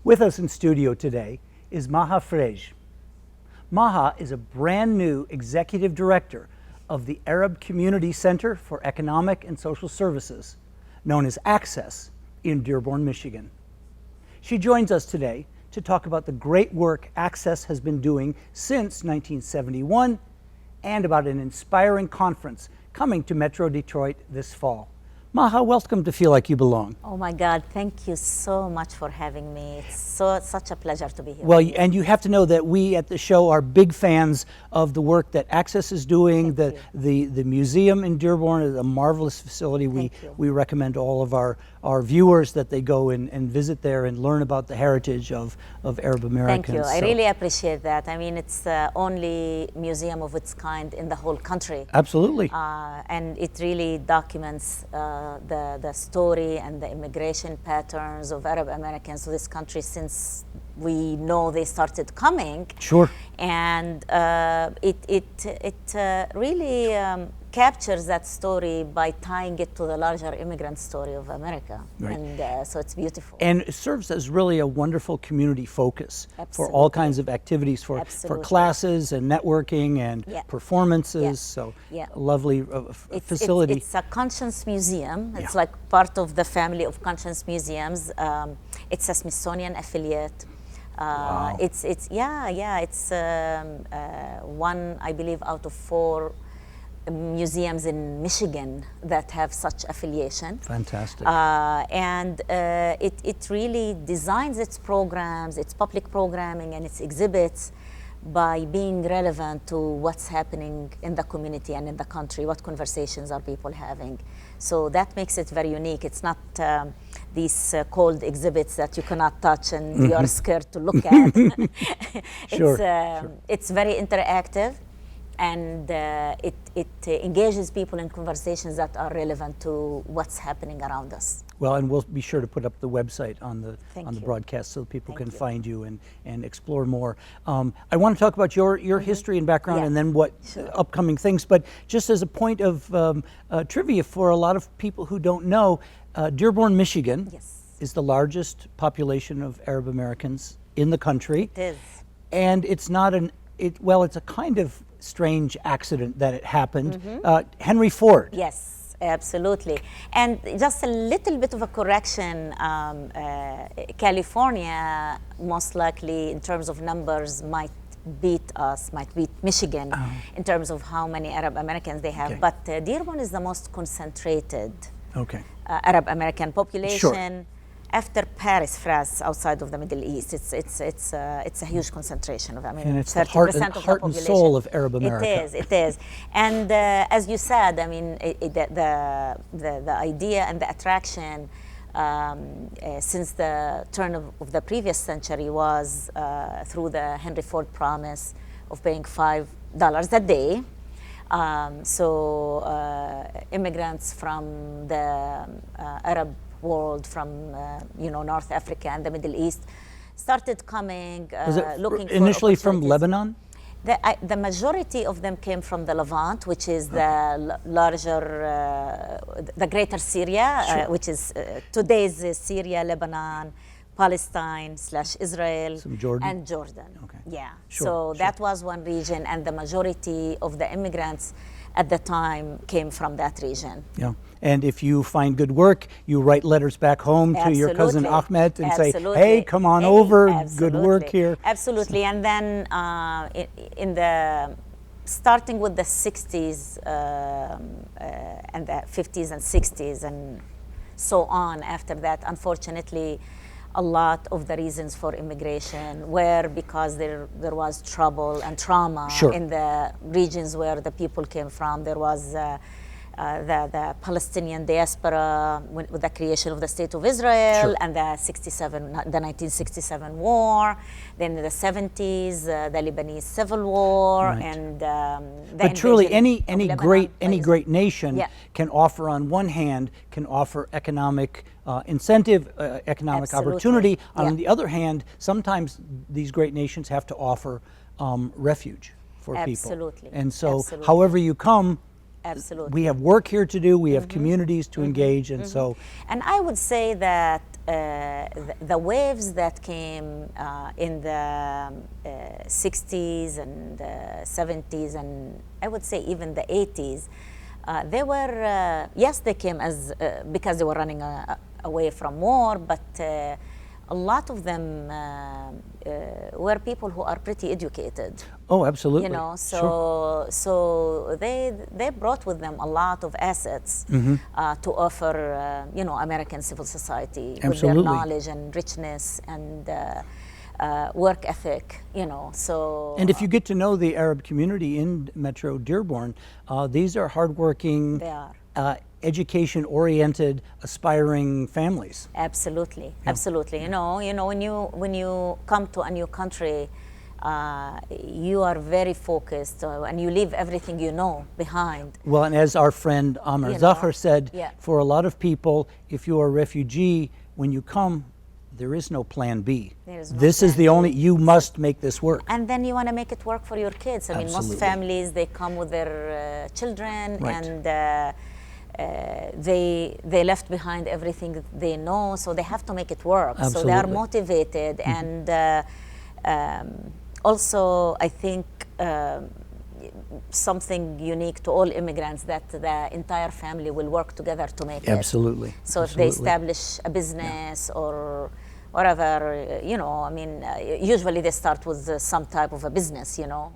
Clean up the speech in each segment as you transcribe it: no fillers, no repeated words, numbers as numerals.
With us in studio today is Maha Freij. Maha is a brand new executive director of the Arab Community Center for Economic and Social Services, known as Access, in Dearborn, Michigan. She joins us today to talk about the great work Access has been doing since 1971 and about an inspiring conference coming to Metro Detroit this fall. Maha, welcome to Feel Like You Belong. Oh my God, thank you so much for having me. It's such a pleasure to be here. Well, and you have to know that we at the show are big fans of the work that Access is doing. The museum in Dearborn is a marvelous facility. We recommend all of our viewers that they go and visit there and learn about the heritage of Arab Americans. Thank you. I really appreciate that. I mean, it's the only museum of its kind in the whole country. Absolutely. And it really documents the story and the immigration patterns of Arab Americans to this country since we know they started coming. Sure. And it really captures that story by tying it to the larger immigrant story of America. Right. And so it's beautiful. And it serves as really a wonderful community focus for all kinds of activities for classes and networking and performances. So a lovely facility. It's a conscience museum. It's like part of the family of conscience museums. It's a Smithsonian affiliate. Wow. It's one, I believe, out of 4 museums in Michigan that have such affiliation. Fantastic. And it really designs its programs, its public programming and its exhibits by being relevant to what's happening in the community and in the country, what conversations are people having. So that makes it very unique. It's not these cold exhibits that you cannot touch and you're scared to look at. It's very interactive. And it engages people in conversations that are relevant to what's happening around us. Well, and we'll be sure to put up the website on the broadcast so people can find you and explore more. I want to talk about your history and background and then what upcoming things. But just as a point of trivia for a lot of people who don't know, Dearborn, Michigan is the largest population of Arab Americans in the country. It is. And it's not it's a kind of strange accident that it happened. Henry Ford. Yes, absolutely. And just a little bit of a correction, California most likely in terms of numbers might beat Michigan in terms of how many Arab Americans they have. But Dearborn is the most concentrated Arab American population. After Paris, France, outside of the Middle East, it's a huge concentration of, and it's the heart and soul of Arab America. It is. And as you said, I mean, the idea and the attraction since the turn of the previous century was through the Henry Ford promise of paying $5 a day. So immigrants from the Arab world, from North Africa and the Middle East, started coming, looking for initially from Lebanon. The majority of them came from the Levant, which is the larger, the greater Syria, which is today's Syria, Lebanon, Palestine / Israel, and Jordan. So that was one region, and the majority of the immigrants at the time came from that region. And if you find good work, you write letters back home to your cousin Ahmed and say, hey, come on over, good work here. Absolutely. And then starting with the 60s and the 50s and 60s and so on after that, unfortunately, a lot of the reasons for immigration were because there was trouble and trauma in the regions where the people came from. There was the Palestinian diaspora with the creation of the State of Israel and the 1967 war, then the 70s, the Lebanese Civil War, and but truly any great nation can offer, on one hand, economic incentive, economic opportunity. On the other hand, sometimes these great nations have to offer refuge for people. And so however you come, we have work here to do, we have communities to engage, and so. And I would say that the waves that came in the 60s and 70s, and I would say even the 80s, they were, yes, they came as because they were running away from war, but a lot of them were people who are pretty educated. Oh, absolutely. You know, so Sure. so they brought with them a lot of assets to offer, you know, American civil society with their Absolutely. knowledge and richness and work ethic. You know, so And if you get to know the Arab community in Metro Dearborn, these are hardworking, they are. education-oriented, aspiring families. Absolutely, absolutely. You know, when you come to a new country, you are very focused, and you leave everything you know behind. Well, and as our friend Amr You know, Zahar said, yeah. for a lot of people, if you are a refugee, when you come, there is no plan B. There is no This is plan the B. only, you must make this work. And then you want to make it work for your kids. I mean, most Absolutely. families, they come with their children, Right. and they left behind everything they know, so they have to make it work. So they are Absolutely. motivated, and also I think something unique to all immigrants, that the entire family will work together to make it. Absolutely. So if they Absolutely. establish a business or whatever, you know, I mean, usually they start with some type of a business, you know,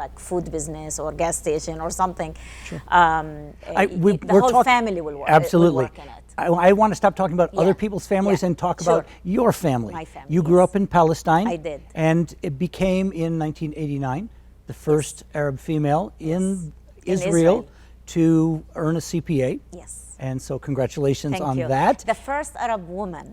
like food business or gas station or something. Sure. The we're whole talk- family will work. Absolutely. Will work in it. I want to stop talking about Yeah. other people's families Yeah. and talk Sure. about your family. My family, You grew yes. up in Palestine. I did. And it became in 1989 the first Arab female in In Israel Israel. to earn a CPA. Yes. And so congratulations Thank on you. that. The first Arab woman.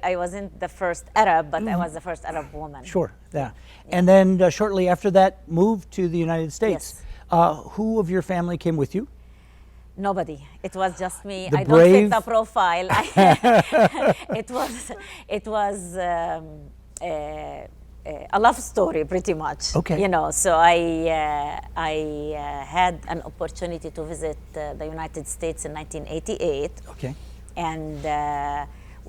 I wasn't the first Arab, but I was the first Arab woman. Sure, yeah. And then shortly after that, moved to the United States. Yes. Who of your family came with you? Nobody. It was just me. The I don't fit brave- the profile. It was a love story, pretty much. Okay. You know, so I had an opportunity to visit the United States in 1988, Okay. and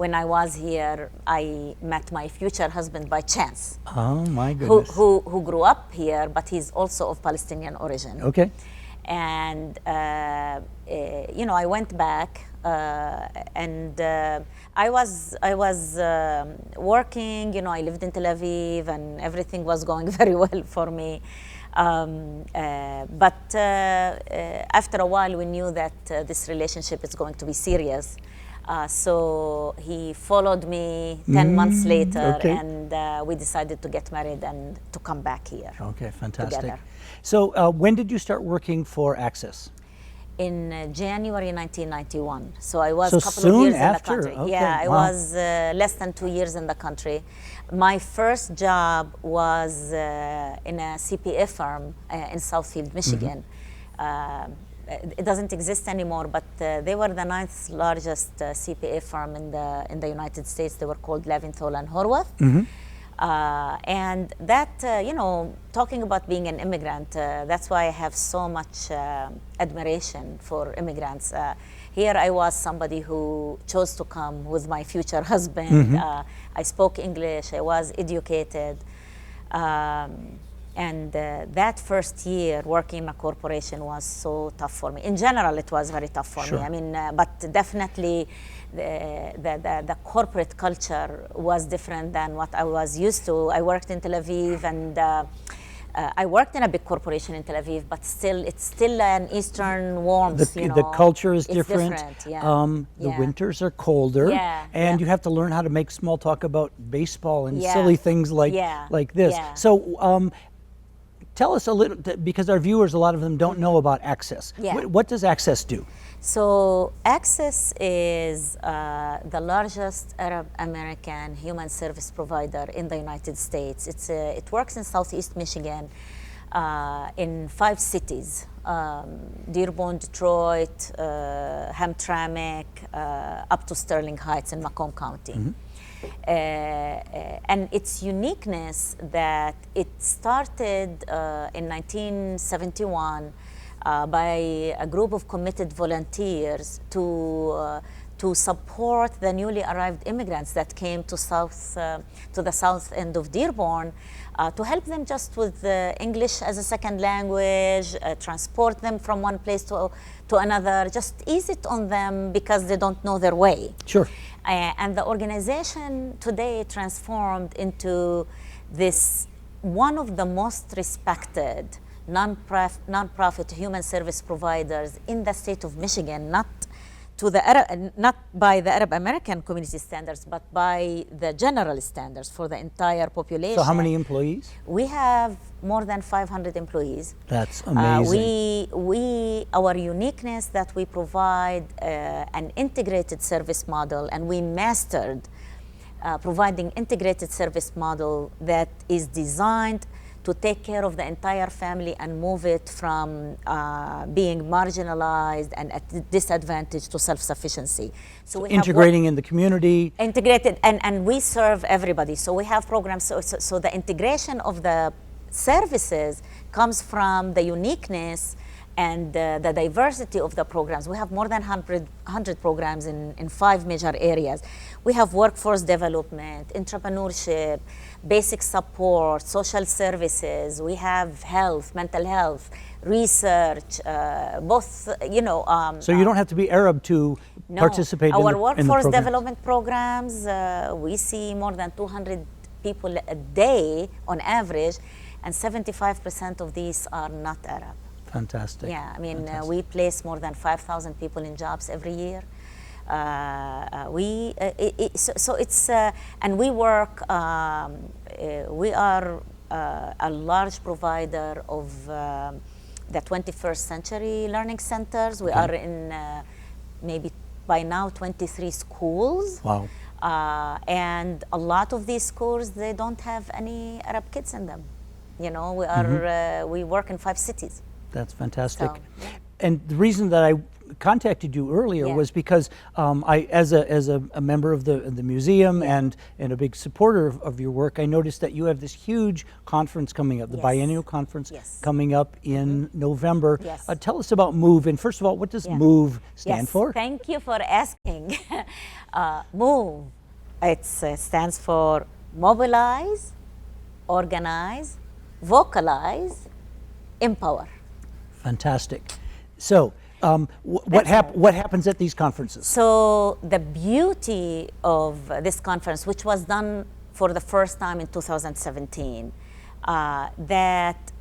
when I was here, I met my future husband by chance, Oh my goodness. who grew up here, but he's also of Palestinian origin. Okay. And you know, I went back, and I was working. You know, I lived in Tel Aviv, and everything was going very well for me. But after a while, we knew that this relationship is going to be serious. So he followed me 10 months later, okay. and we decided to get married and to come back here. Okay, fantastic. Together. So when did you start working for Access? In January 1991. So I was So a couple soon of years after, in the country. okay, Yeah, I wow. was less than 2 years in the country. My first job was in a CPA firm in Southfield, Michigan. It doesn't exist anymore, but they were the 9th largest CPA firm in the United States. They were called Leventhal and Horwath. And that, you know, talking about being an immigrant, that's why I have so much admiration for immigrants. Here I was somebody who chose to come with my future husband. I spoke English, I was educated. And that first year working in a corporation was so tough for me. In general, it was very tough for Sure. me. I mean, but definitely the corporate culture was different than what I was used to. I worked in Tel Aviv, and I worked in a big corporation in Tel Aviv, but still, it's still an Eastern warmth. You know, The culture is it's different. Yeah. The Yeah. winters are colder, Yeah, and yeah. you have to learn how to make small talk about baseball and Yeah. silly things Yeah, like this. yeah. So tell us a little, because our viewers, a lot of them don't know about Access. Yeah. What does Access do? So Access is the largest Arab American human service provider in the United States. It works in Southeast Michigan in 5 cities: Dearborn, Detroit, Hamtramck, up to Sterling Heights in Macomb County. And its uniqueness that it started in 1971 by a group of committed volunteers to support the newly arrived immigrants that came to the south end of Dearborn, to help them just with English as a second language, transport them from one place to another, just ease it on them because they don't know their way. Sure. And the organization today transformed into this one of the most respected non-profit human service providers in the state of Michigan, not by the Arab American community standards, but by the general standards for the entire population. So how many employees? We have more than 500 employees. That's amazing. Our uniqueness that we provide an integrated service model, and we mastered providing integrated service model that is designed to take care of the entire family and move it from being marginalized and at disadvantage to self-sufficiency. So we integrating in the community. Integrated, and we serve everybody. So we have programs, so the integration of the services comes from the uniqueness and the diversity of the programs. We have more than 100 programs in 5 major areas. We have workforce development, entrepreneurship, basic support, social services. We have health, mental health, research, both, so you don't have to be Arab to participate in the Our workforce programs. Development programs, we see more than 200 people a day on average, and 75% of these are not Arab. Fantastic. Yeah, I mean, Fantastic. we place more than 5,000 people in jobs every year. And we work, we are a large provider of the 21st century learning centers. We are in maybe by now 23 schools. Wow. And a lot of these schools, they don't have any Arab kids in them. We work in 5 cities. That's fantastic. So, yeah. And the reason that I contacted you earlier was because as a member of the museum and a big supporter of your work, I noticed that you have this huge conference coming up, the biennial conference coming up in November. Yes. Tell us about MOVE, and first of all, what does MOVE stand for? Thank you for asking. MOVE, it stands for Mobilize, Organize, Vocalize, Empower. Fantastic. So, what happens at these conferences? So the beauty of this conference, which was done for the first time in 2017, that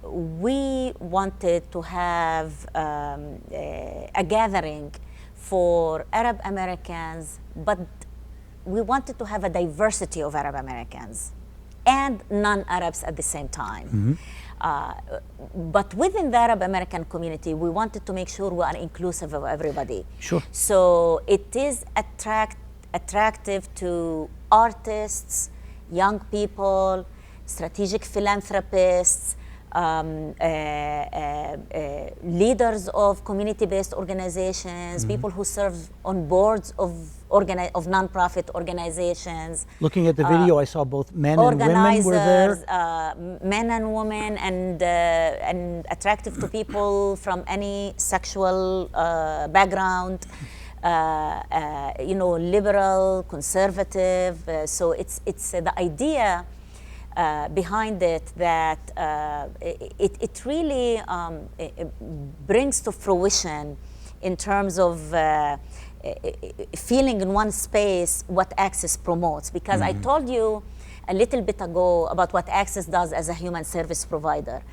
we wanted to have a gathering for Arab Americans, but we wanted to have a diversity of Arab Americans and non-Arabs at the same time. Mm-hmm. But within the Arab American community, we wanted to make sure we are inclusive of everybody. Sure. So it is attractive to artists, young people, strategic philanthropists, leaders of community-based organizations, people who serve on boards of nonprofit organizations. Looking at the video, I saw both men and women were there. Men and women, and attractive to people from any sexual background. Liberal, conservative. So it's the idea behind it that it really it brings to fruition in terms of feeling in one space what Access promotes. Because I told you a little bit ago about what Access does as a human service provider.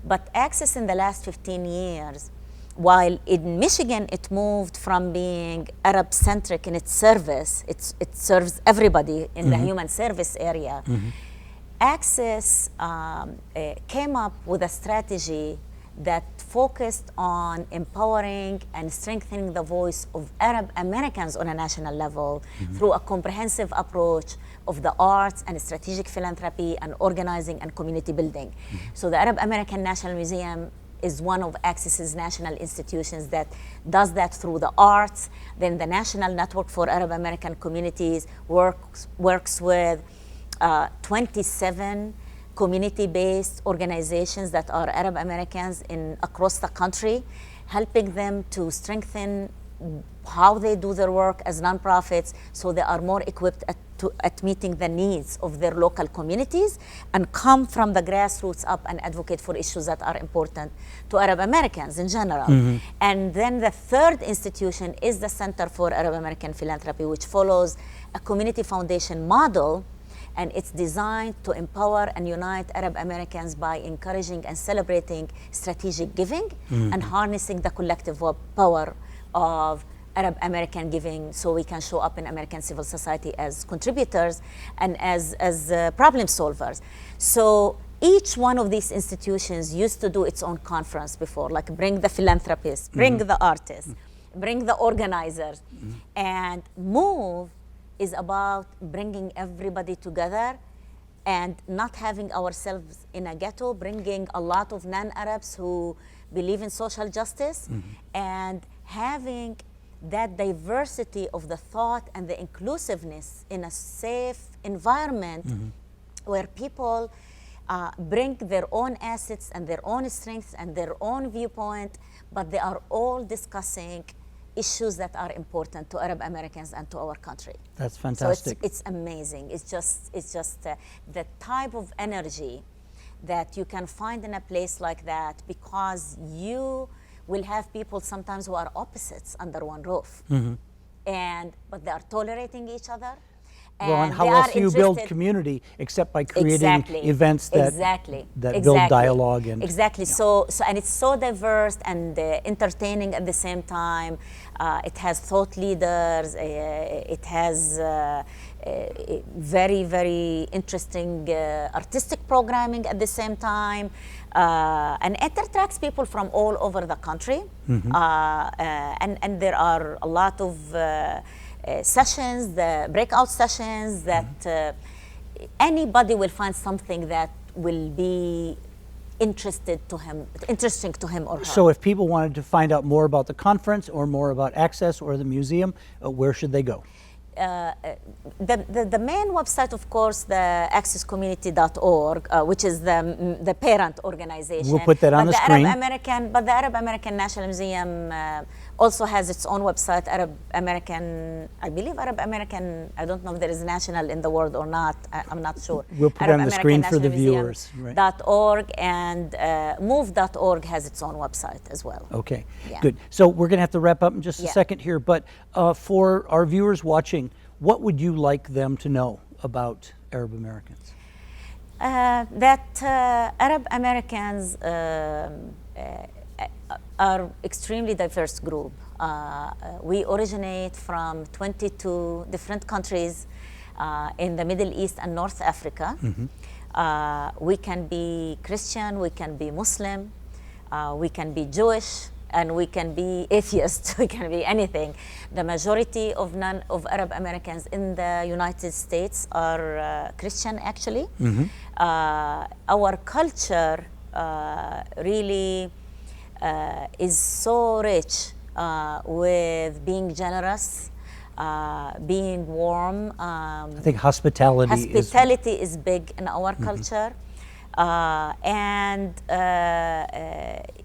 But Access in the last 15 years, while in Michigan it moved from being Arab-centric in its service, it serves everybody in the human service area. Access came up with a strategy that focused on empowering and strengthening the voice of Arab Americans on a national level through a comprehensive approach of the arts and strategic philanthropy and organizing and community building. So the Arab American National Museum is one of Access's national institutions that does that through the arts. Then the National Network for Arab American Communities works with 27 community-based organizations that are Arab Americans across the country, helping them to strengthen how they do their work as nonprofits, so they are more equipped at meeting the needs of their local communities, and come from the grassroots up and advocate for issues that are important to Arab Americans in general. And then the third institution is the Center for Arab American Philanthropy, which follows a community foundation model, and it's designed to empower and unite Arab Americans by encouraging and celebrating strategic giving and harnessing the collective power of Arab American giving, so we can show up in American civil society as contributors and as problem solvers. So each one of these institutions used to do its own conference before, like bring the philanthropists, bring the artists, bring the organizers. And MOVE is about bringing everybody together and not having ourselves in a ghetto, bringing a lot of non-Arabs who believe in social justice, and having that diversity of the thought and the inclusiveness in a safe environment where people bring their own assets and their own strengths and their own viewpoint, but they are all discussing issues that are important to Arab Americans and to our country. That's fantastic. So it's amazing. It's just the type of energy that you can find in a place like that, because you will have people sometimes who are opposites under one roof, but they are tolerating each other. Well, and how else do you build community except by creating events that build dialogue and So and it's so diverse and entertaining at the same time. It has thought leaders. It has very, very interesting artistic programming at the same time, and it attracts people from all over the country. And there are a lot of sessions, the breakout sessions, that anybody will find something that will be interesting to him or her. So if people wanted to find out more about the conference or more about Access or the museum, where should they go? The main website, of course, the accesscommunity.org, which is the parent organization. We'll put that on the screen. But the Arab American National Museum also has its own website, I don't know if there is national in the world or not, I'm not sure. We'll put it on the screen for the viewers. .org, and move.org has its own website as well. Okay, good. So we're going to have to wrap up in just a second here, but for our viewers watching, what would you like them to know about Arab Americans? That Arab Americans are extremely diverse group. We originate from 22 different countries in the Middle East and North Africa. We can be Christian, we can be Muslim, we can be Jewish, and we can be atheist. We can be anything. The majority of Arab Americans in the United States are Christian, actually. Our culture really is so rich with being generous, being warm. I think hospitality is big in our culture. And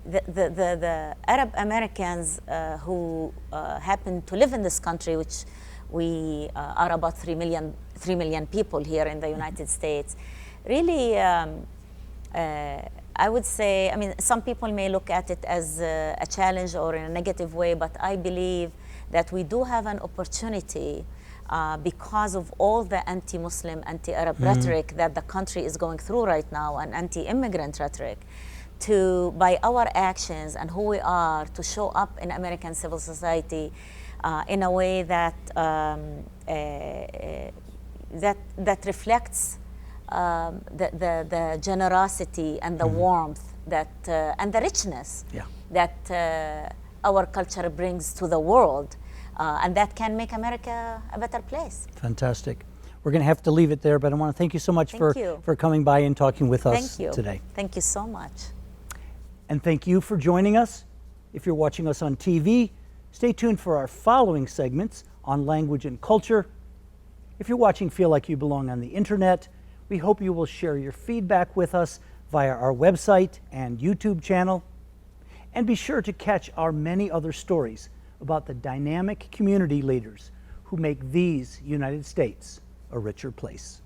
the Arab Americans who happen to live in this country, which we are about 3 million people here in the United States, really, I would say, I mean, some people may look at it as a challenge or in a negative way, but I believe that we do have an opportunity because of all the anti-Muslim, anti-Arab rhetoric that the country is going through right now, and anti-immigrant rhetoric, to, by our actions and who we are, to show up in American civil society in a way that that reflects the generosity and the warmth that and the richness that our culture brings to the world, and that can make America a better place. Fantastic. We're going to have to leave it there, but I want to thank you so much for coming by and talking with us today. Thank you so much. And thank you for joining us. If you're watching us on TV, stay tuned for our following segments on language and culture. If you're watching Feel Like You Belong on the internet, we hope you will share your feedback with us via our website and YouTube channel. And be sure to catch our many other stories about the dynamic community leaders who make these United States a richer place.